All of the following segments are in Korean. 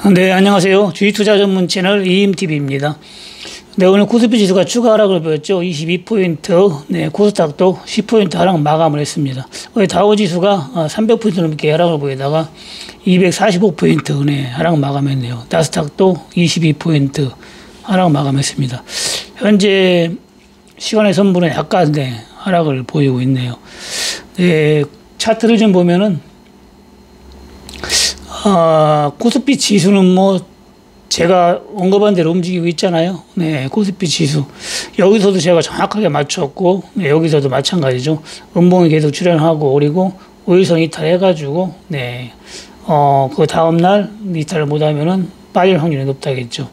네, 안녕하세요. 주식투자 전문 채널 이임TV입니다. 네, 오늘 코스피 지수가 추가 하락을 보였죠. 22포인트. 네, 코스닥도 10포인트 하락 마감을 했습니다. 오늘 다우 지수가 300포인트 넘게 하락을 보이다가 245포인트 네, 하락 마감했네요. 나스닥도 22포인트 하락 마감했습니다. 현재 시간의 선분은 약간 네, 하락을 보이고 있네요. 네, 차트를 좀 보면은 코스피 지수는 뭐 제가 언급한 대로 움직이고 있잖아요. 네, 코스피 지수 여기서도 제가 정확하게 맞췄고, 네, 여기서도 마찬가지죠. 음봉이 계속 출현하고, 그리고 5일선 이탈해가지고, 네, 그 다음날 이탈을 못하면은 빠질 확률이 높다겠죠.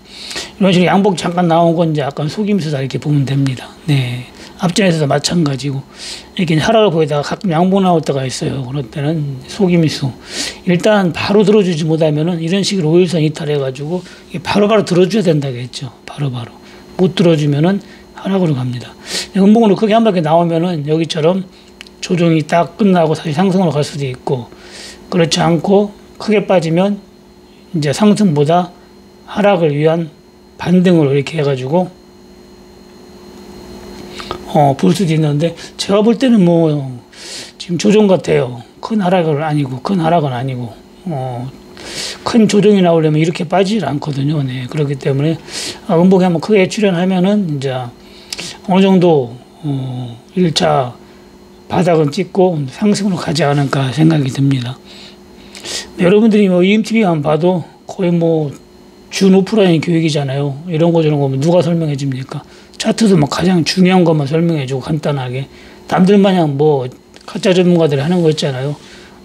이런 식으로 양복 잠깐 나온 건 이제 약간 속임수다 이렇게 보면 됩니다. 네. 앞전에서도 마찬가지고, 이렇게 하락을 보이다가 가끔 양복 나올 때가 있어요. 그럴 때는 속임수. 일단 바로 들어주지 못하면은 이런 식으로 5일선 이탈해가지고, 바로바로 들어줘야 된다겠죠. 바로바로. 못 들어주면은 하락으로 갑니다. 음봉으로 크게 한 바퀴 나오면은 여기처럼 조정이 딱 끝나고 다시 상승으로 갈 수도 있고, 그렇지 않고 크게 빠지면 이제 상승보다 하락을 위한 반등으로 이렇게 해가지고, 볼 수도 있는데, 제가 볼 때는 뭐, 지금 조정 같아요. 큰 하락은 아니고, 큰 조정이 나오려면 이렇게 빠지질 않거든요. 네. 그렇기 때문에, 음봉이 한번 크게 출현하면은, 이제, 어느 정도, 1차 바닥은 찍고 상승으로 가지 않을까 생각이 듭니다. 네, 여러분들이 뭐, EMTV만 봐도 거의 뭐, 준 오프라인 교육이잖아요. 이런 거 저런 거 누가 설명해 줍니까? 차트도 뭐 가장 중요한 것만 설명해 주고 간단하게. 남들 마냥 뭐 가짜 전문가들이 하는 거 있잖아요.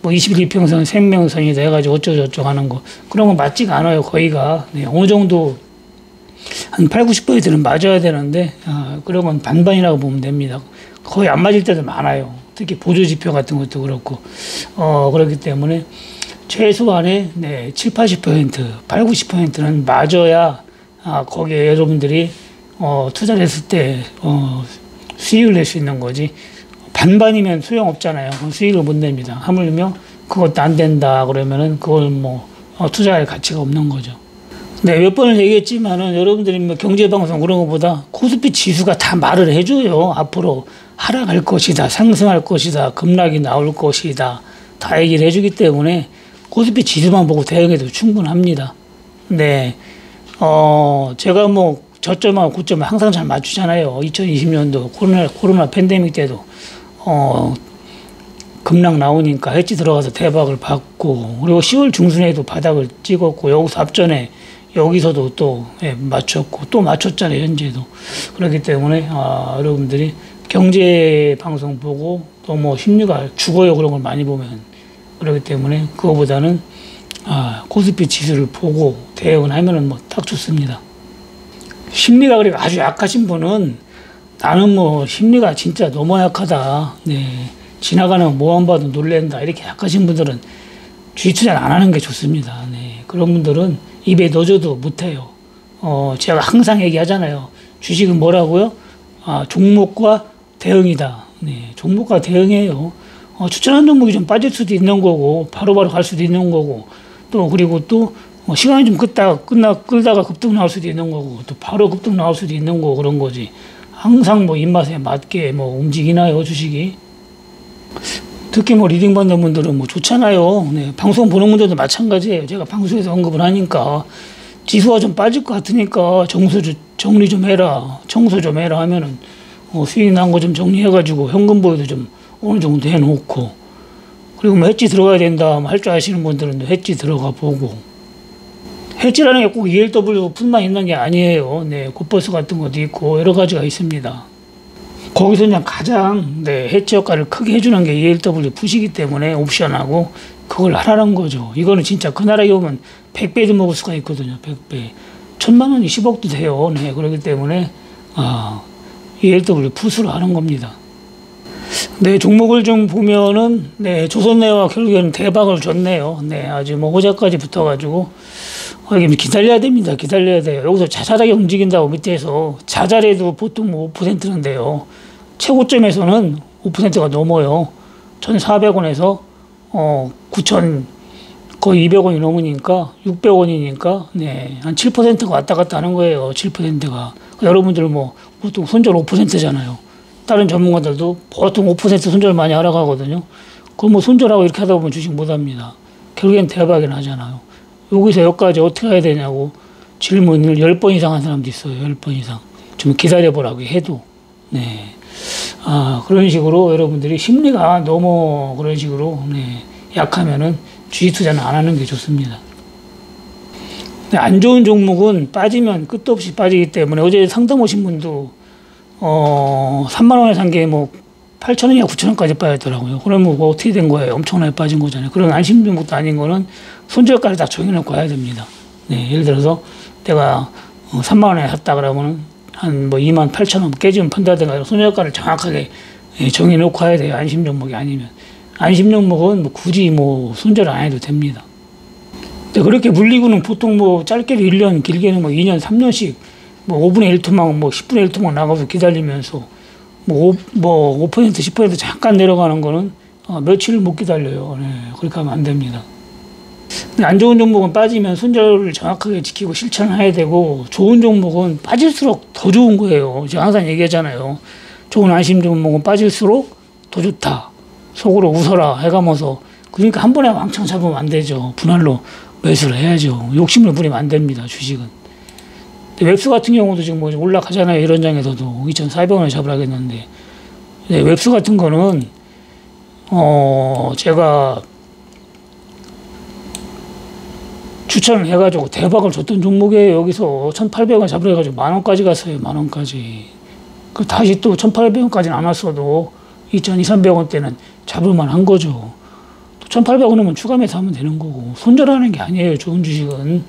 뭐 21평선 생명선이다 해가지고 어쩌고저쩌고 하는 거. 그런 거 맞지가 않아요. 거의가. 네, 어느 정도 한 8, 90%는 맞아야 되는데, 그런 건 반반이라고 보면 됩니다. 거의 안 맞을 때도 많아요. 특히 보조지표 같은 것도 그렇고. 그렇기 때문에 최소한의 네, 7, 80%, 8, 90%는 맞아야 거기에 여러분들이 투자를 했을 때 수익을 낼 수 있는 거지. 반반이면 소용없잖아요. 그럼 수익을 못 냅니다. 하물며 그것도 안 된다 그러면은 그걸 뭐 투자할 가치가 없는 거죠. 네, 몇 번을 얘기했지만은 여러분들이 뭐 경제방송 그런 것보다 코스피 지수가 다 말을 해줘요. 앞으로 하락할 것이다, 상승할 것이다, 급락이 나올 것이다, 다 얘기를 해주기 때문에 코스피 지수만 보고 대응해도 충분합니다. 네, 제가 뭐 저점하고 고점을 항상 잘 맞추잖아요. 2020년도 코로나 팬데믹 때도 급락 나오니까 해지 들어가서 대박을 받고, 그리고 10월 중순에도 바닥을 찍었고, 여기서 앞전에 여기서도 또 맞췄고 또 맞췄잖아요. 현재도. 그렇기 때문에 여러분들이 경제 방송 보고 또 뭐 심리가 죽어요 그런 걸 많이 보면, 그렇기 때문에 그거보다는 코스피 지수를 보고 대응을 하면은 뭐 딱 좋습니다. 심리가 그리고 아주 약하신 분은 나는 뭐 심리가 진짜 너무 약하다. 네. 지나가는 뭐만 봐도 놀랜다. 이렇게 약하신 분들은 주식 투자를 안 하는 게 좋습니다. 네. 그런 분들은 입에 넣어줘도 못해요. 제가 항상 얘기하잖아요. 주식은 뭐라고요? 종목과 대응이다. 네. 종목과 대응이에요. 추천한 종목이 좀 빠질 수도 있는 거고, 바로바로 갈 수도 있는 거고, 또, 그리고 또, 시간이 좀 끌다가 급등 나올 수도 있는 거고, 또 바로 급등 나올 수도 있는 거고, 그런 거지. 항상 뭐 입맛에 맞게 뭐 움직이나요, 주식이? 특히 뭐 리딩 받는 분들은 뭐 좋잖아요. 네, 방송 보는 분들도 마찬가지예요. 제가 방송에서 언급을 하니까, 지수가 좀 빠질 것 같으니까 정리 좀 해라, 청소 좀 해라 하면은, 수익 난 거 좀 정리해가지고 현금 보유도 좀 어느 정도 해놓고, 그리고 뭐 해지 들어가야 된다 할 줄 아시는 분들은 해지 들어가 보고. 해지라는 게 꼭 ELW뿐만 있는 게 아니에요. 네, 곱버스 같은 것도 있고 여러 가지가 있습니다. 거기서 그냥 가장 해지 효과를 크게 해주는 게 ELW 푸시기 때문에 옵션하고 그걸 하라는 거죠. 이거는 진짜 그 나라에 오면 100배도 먹을 수가 있거든요. 100배. 1000만 원이 10억도 돼요. 네, 그렇기 때문에 ELW 푸스로 하는 겁니다. 네, 종목을 좀 보면은, 네, 조선내와 결국에는 대박을 줬네요. 네, 아주 뭐 호재까지 붙어가지고, 기다려야 됩니다. 기다려야 돼요. 여기서 자잘하게 움직인다고 밑에서, 자잘해도 보통 뭐 5%인데요. 최고점에서는 5%가 넘어요. 1,400원에서, 거의 200원이 넘으니까 600원이니까 네, 한 7%가 왔다 갔다 하는 거예요. 7%가. 여러분들 뭐 보통 손절 5%잖아요. 다른 전문가들도 보통 5% 손절 많이 하라고 하거든요. 그럼 뭐 손절하고 이렇게 하다 보면 주식 못 합니다. 결국엔 대박이 나잖아요. 여기서 여기까지 어떻게 해야 되냐고 질문을 10번 이상 한 사람도 있어요. 10번 이상. 좀 기다려보라고 해도. 네. 그런 식으로 여러분들이 심리가 너무 그런 식으로 네, 약하면은 주식 투자는 안 하는 게 좋습니다. 안 좋은 종목은 빠지면 끝도 없이 빠지기 때문에 어제 상담 오신 분도 3만 원에 산 게 뭐 8,000원이나 9,000원까지 빠졌더라고요. 그러면 뭐 어떻게 된 거예요? 엄청나게 빠진 거잖아요. 그런 안심 종목도 아닌 거는 손절가를 다 정해놓고 해야 됩니다. 네, 예를 들어서 내가 3만 원에 샀다 그러면은 한 뭐 28,000원 깨지면 판다든가 손절가를 정확하게 정해놓고 해야 돼요. 안심 종목이 아니면. 안심 종목은 뭐 굳이 뭐 손절 안 해도 됩니다. 근데 그렇게 물리고는 보통 뭐 짧게는 1년, 길게는 뭐 2년, 3년씩 뭐 5분의 1 토막, 뭐 10분의 1 토막 나가서 기다리면서 뭐 5%, 10% 잠깐 내려가는 거는 며칠을 못 기다려요. 네, 그렇게 하면 안 됩니다. 근데 안 좋은 종목은 빠지면 손절을 정확하게 지키고 실천해야 되고 좋은 종목은 빠질수록 더 좋은 거예요. 제가 항상 얘기하잖아요. 좋은 안심 종목은 빠질수록 더 좋다. 속으로 웃어라 해가면서 그러니까 한 번에 왕창 잡으면 안 되죠. 분할로 매수를 해야죠. 욕심을 부리면 안 됩니다. 주식은. 근데 웹스 같은 경우도 지금 뭐 올라가잖아요. 이런 장에서도 2,400원에 잡으라 했는데 네, 웹스 같은 거는 제가 추천을 해가지고 대박을 줬던 종목이에요. 여기서 1,800원 잡으라 해가지고 10,000원까지 갔어요. 10,000원까지. 그 다시 또 1,800원까지는 안 왔어도 2,200~300원대는 잡을만 한 거죠. 또 1,800원이면 추가 매수하면 되는 거고 손절하는 게 아니에요. 좋은 주식은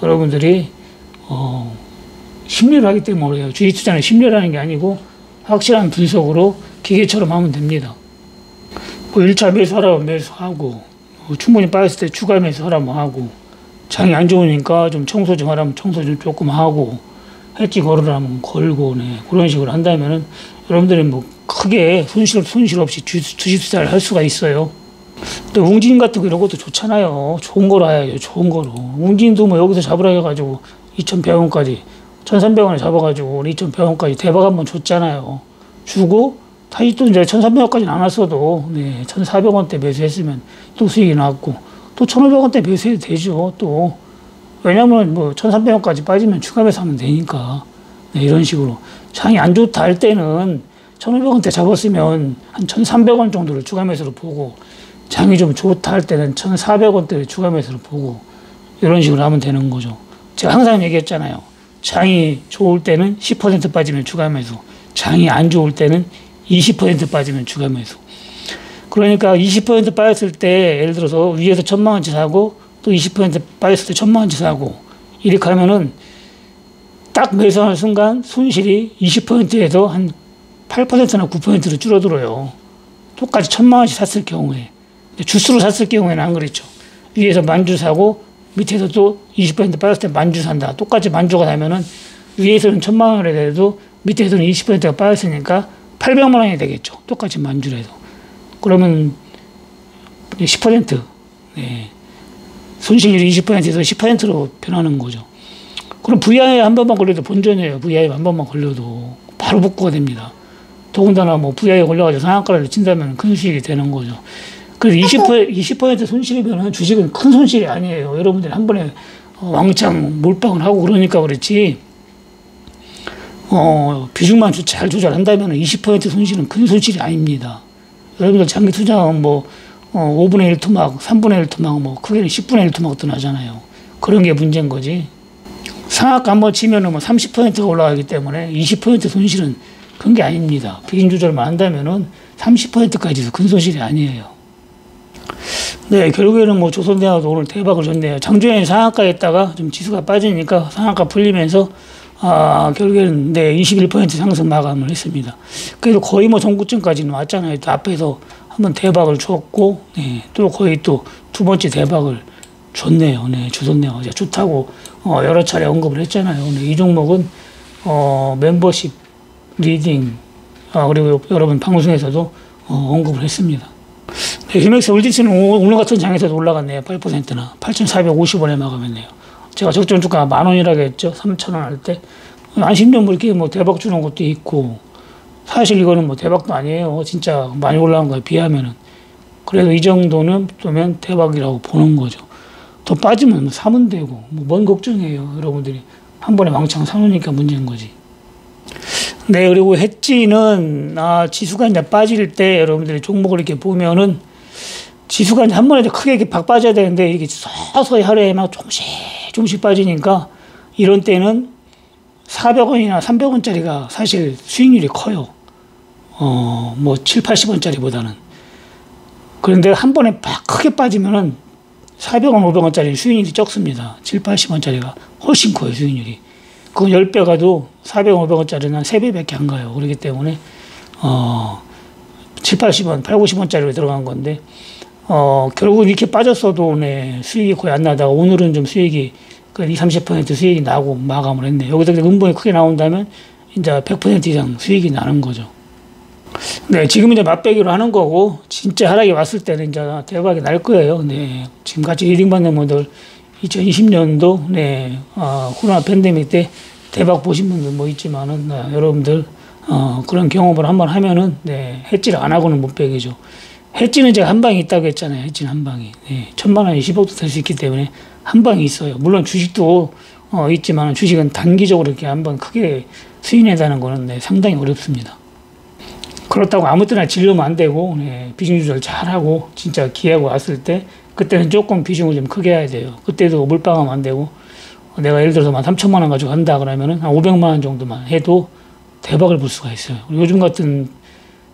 여러분들이 심리를 하기 때문에 그래요. 주식 투자는 심리를 하는 게 아니고 확실한 분석으로 기계처럼 하면 됩니다. 뭐 1차 매수하라면 매수하고 충분히 빠졌을 때 추가 매수하라면 하고 장이 안 좋으니까 좀 청소 좀 하라면 청소 좀 조금 하고 해지 걸으라면 걸고 네. 그런 식으로 한다면은 여러분들이 뭐 크게 손실 없이 주식 투자를 할 수가 있어요. 또 웅진 같은 거 이런 것도 좋잖아요. 좋은 거로 해야죠. 좋은 거로. 웅진도 뭐 여기서 잡으라 해가지고 2,100원까지 1,300원에 잡아가지고 2,100원까지 대박 한번 줬잖아요. 주고 다시 또 이제 1,300원까지는 안 왔어도 네, 1,400원대 매수했으면 또 수익이 나왔고 또 1,500원대 매수해도 되죠. 또 왜냐면 뭐 1,300원까지 빠지면 추가 매수하면 되니까 네, 이런 식으로 장이 안 좋다 할 때는 1,500원대 잡았으면 한 1,300원 정도를 추가 매수로 보고 장이 좀 좋다 할 때는 1,400원대를 추가 매수로 보고 이런 식으로 하면 되는 거죠. 제가 항상 얘기했잖아요. 장이 좋을 때는 10% 빠지면 추가 매수, 장이 안 좋을 때는 20% 빠지면 추가 매수. 그러니까 20% 빠졌을 때 예를 들어서 위에서 1,000만 원치 사고 또 20% 빠졌을 때 1,000만 원치 사고 이렇게 하면은 딱 매수하는 순간 손실이 20%에서 한 8%나 9%로 줄어들어요. 똑같이 1,000만 원씩 샀을 경우에. 주스로 샀을 경우에는 안 그렇죠. 위에서 10,000주 사고 밑에서 또 20% 빠졌을 때 10,000주 산다. 똑같이 10,000주가 되면은 위에서는 1,000만 원에 대해도 밑에서는 20%가 빠졌으니까 800만 원이 되겠죠. 똑같이 10,000주로 해도. 그러면 10%, 네. 손실률이 20%에서 10%로 변하는 거죠. 그럼 VI에 한 번만 걸려도 본전이에요. VI에 한 번만 걸려도 바로 복구가 됩니다. 더군다나 뭐 VI에 걸려가지고 상한가를 친다면 큰 수익이 되는 거죠. 그래서 20% 손실이면 주식은 큰 손실이 아니에요. 여러분들이 한 번에 왕창 몰빵을 하고 그러니까 그렇지. 비중만 잘 조절한다면 20% 손실은 큰 손실이 아닙니다. 여러분들 장기 투자하면 뭐 5분의 1 토막, 3분의 1 토막, 뭐 크게는 10분의 1 토막도 나잖아요. 그런 게 문제인 거지. 상한가 한번 치면은 뭐 30%가 올라가기 때문에 20% 손실은 큰 게 아닙니다. 비중 조절만 한다면은 30%까지도 큰 손실이 아니에요. 네, 결국에는 뭐 조선대학도 오늘 대박을 줬네요. 장중에 상한가에 있다가 좀 지수가 빠지니까 상한가 풀리면서 결국에는 네, 21% 상승 마감을 했습니다. 그래도 거의 뭐 전고점까지는 왔잖아요. 또 앞에서 한번 대박을 줬고, 네, 또 거의 또 두 번째 대박을 줬네요. 네, 주셨네요. 좋다고 여러 차례 언급을 했잖아요. 네, 이 종목은 멤버십 리딩 그리고 여러분 방송에서도 언급을 했습니다. 휴맥스 올디스는 오늘 같은 장에서도 올라갔네요. 8%나 8,450원에 마감했네요. 제가 적정 주가 10,000원이라고 했죠. 3,000원 할 때. 안심전 뭐 이렇게 뭐 대박 주는 것도 있고, 사실 이거는 뭐 대박도 아니에요. 진짜 많이 올라간 거에 비하면은. 그래도 이 정도는 또면 대박이라고 보는 거죠. 더 빠지면 사면 되고, 뭐 뭔 걱정이에요. 여러분들이 한 번에 왕창 사놓으니까 문제인 거지. 네, 그리고 헷지는, 지수가 이제 빠질 때 여러분들이 종목을 이렇게 보면은 지수가 이제 한 번에 크게 이렇게 박 빠져야 되는데 이게 서서히 하루에 막 조금씩 빠지니까 이런 때는 400원이나 300원짜리가 사실 수익률이 커요. 뭐 7, 80원짜리보다는. 그런데 한 번에 막 크게 빠지면은 400원, 500원짜리 수익률이 적습니다. 7, 80원짜리가 훨씬 커요, 수익률이. 그건 10배 가도 400원, 500원짜리는 한 3배밖에 안 가요. 그렇기 때문에, 7, 80원, 8, 50원짜리로 들어간 건데, 결국은 이렇게 빠졌어도, 네, 수익이 거의 안 나다가 오늘은 좀 수익이, 20, 30% 수익이 나고 마감을 했네. 여기서 음봉이 크게 나온다면, 이제 100% 이상 수익이 나는 거죠. 네, 지금 이제 맛배기로 하는 거고, 진짜 하락이 왔을 때는 이제 대박이 날 거예요. 네, 지금 같이 리딩 받는 분들, 2020년도, 네, 코로나 팬데믹 때 대박 보신 분들 뭐 있지만은, 네, 여러분들, 그런 경험을 한번 하면은, 네, 해지를 안 하고는 못 빼기죠. 해지는 제가 한 방이 있다고 했잖아요. 해지는 한 방이. 네, 1,000만 원, 10억도 될 수 있기 때문에 한 방이 있어요. 물론 주식도, 있지만 주식은 단기적으로 이렇게 한번 크게 수익내다는 거는, 네, 상당히 어렵습니다. 그렇다고 아무 때나 질르면 안 되고, 네, 비중 조절 잘하고, 진짜 기회가 왔을 때, 그때는 조금 비중을 좀 크게 해야 돼요. 그때도 몰빵하면 안 되고, 내가 예를 들어서 3,000만 원 가지고 한다 그러면은 한 500만 원 정도만 해도 대박을 볼 수가 있어요. 요즘 같은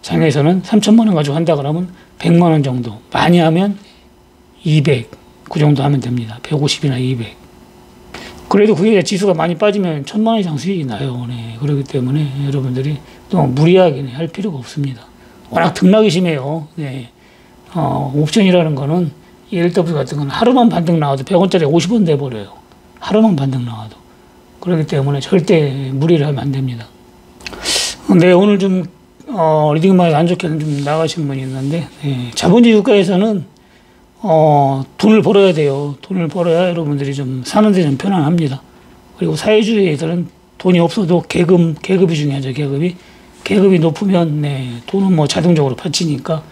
장에서는 3,000만 원 가지고 한다 그러면 100만 원 정도. 많이 하면 200, 그 정도 하면 됩니다. 150이나 200. 그래도 그게 지수가 많이 빠지면 1,000만 원 이상 수익이 나요. 네. 그렇기 때문에 여러분들이 또 무리하게 할 필요가 없습니다. 워낙 등락이 심해요. 네. 옵션이라는 거는 ELW 같은 건 하루만 반등 나와도 100원짜리 50원 돼버려요. 하루만 반등 나와도. 그렇기 때문에 절대 무리를 하면 안 됩니다. 네, 오늘 좀, 리딩마에 안 좋게 좀 나가신 분이 있는데, 네, 자본주의 국가에서는, 돈을 벌어야 돼요. 돈을 벌어야 여러분들이 좀 사는데 좀 편안합니다. 그리고 사회주의에서는 돈이 없어도 계급이 중요하죠, 계급이. 계급이 높으면, 네, 돈은 뭐 자동적으로 받치니까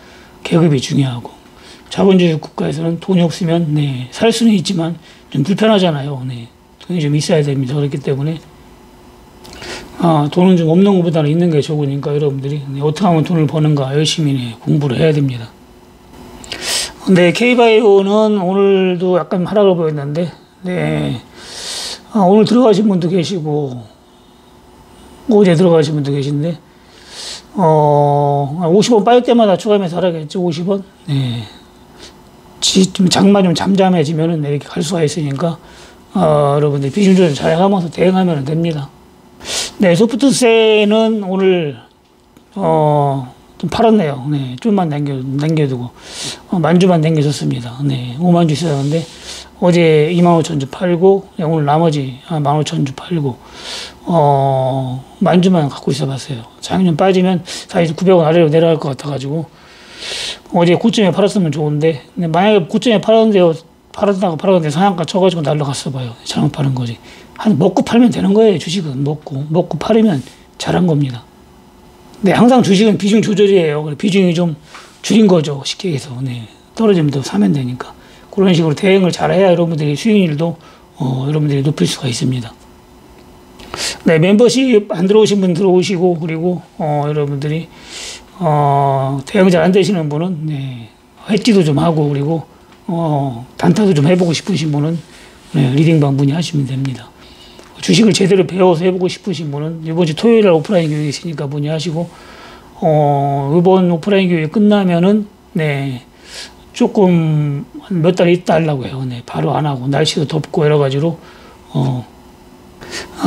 계급이 중요하고. 자본주의 국가에서는 돈이 없으면, 네, 살 수는 있지만 좀 불편하잖아요. 네, 돈이 좀 있어야 됩니다. 그렇기 때문에, 돈은 좀 없는 것보다는 있는 게 좋으니까 여러분들이, 네, 어떻게 하면 돈을 버는가 열심히, 네, 공부를 해야 됩니다. 네, K바이오는 오늘도 약간 하락을 보였는데, 네, 오늘 들어가신 분도 계시고, 어제 들어가신 분도 계신데, 50원 빠질 때마다 추가하면서 하락했죠, 50원. 네. 좀 장마 좀 잠잠해지면은 이렇게 갈 수가 있으니까, 여러분들 비중 조절 잘 하면서 대응하면 됩니다. 네, 소프트세는 오늘, 좀 팔았네요. 네, 좀만 남겨두고, 만주만 남겨줬습니다. 네, 5만 주 있었는데, 어제 25,000주 팔고, 네, 오늘 나머지 15,000주 팔고, 만주만 갖고 있어 봤어요. 장이 좀 빠지면 사실 900원 아래로 내려갈 것 같아가지고, 어제 고점에 팔았으면 좋은데, 근데 만약에 고점에 팔았는데 상한가 쳐가지고 날라갔어 봐요. 잘못 파는 거지. 먹고 팔면 되는 거예요. 주식은 먹고 팔으면 잘한 겁니다. 네, 항상 주식은 비중 조절이에요. 비중이 좀 줄인 거죠. 쉽게 해서. 네, 떨어지면 더 사면 되니까. 그런 식으로 대응을 잘해야 여러분들이 수익률도, 여러분들이 높일 수가 있습니다. 네, 멤버십 안 들어오신 분 들어오시고, 그리고, 여러분들이, 대응 잘 안 되시는 분은, 네, 해지도 좀 하고, 그리고, 단타도 좀 해보고 싶으신 분은, 네, 리딩방 문의하시면 됩니다. 주식을 제대로 배워서 해보고 싶으신 분은 이번 주 토요일 날 오프라인 교육이 있으니까 문의하시고, 이번 오프라인 교육이 끝나면은, 네, 조금 몇 달 있다 하려고 해요. 네, 바로 안 하고, 날씨도 덥고 여러 가지로,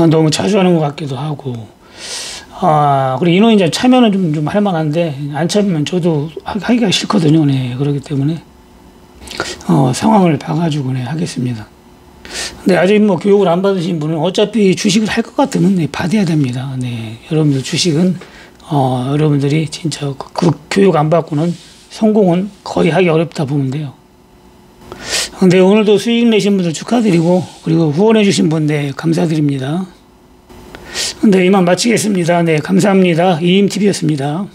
너무 자주 하는 것 같기도 하고, 그리고 인원이 이제 차면은 좀 할만한데, 안 차면 저도 하기가 싫거든요. 네, 그렇기 때문에, 상황을 봐가지고, 네, 하겠습니다. 네, 아직 뭐 교육을 안 받으신 분은 어차피 주식을 할 것 같으면, 네, 받아야 됩니다. 네, 여러분들 주식은, 여러분들이 진짜 그 교육 안 받고는 성공은 거의 하기 어렵다 보면 돼요. 근데 오늘도 수익 내신 분들 축하드리고, 그리고 후원해주신 분들 감사드립니다. 네, 이만 마치겠습니다. 네, 감사합니다. 이임TV였습니다.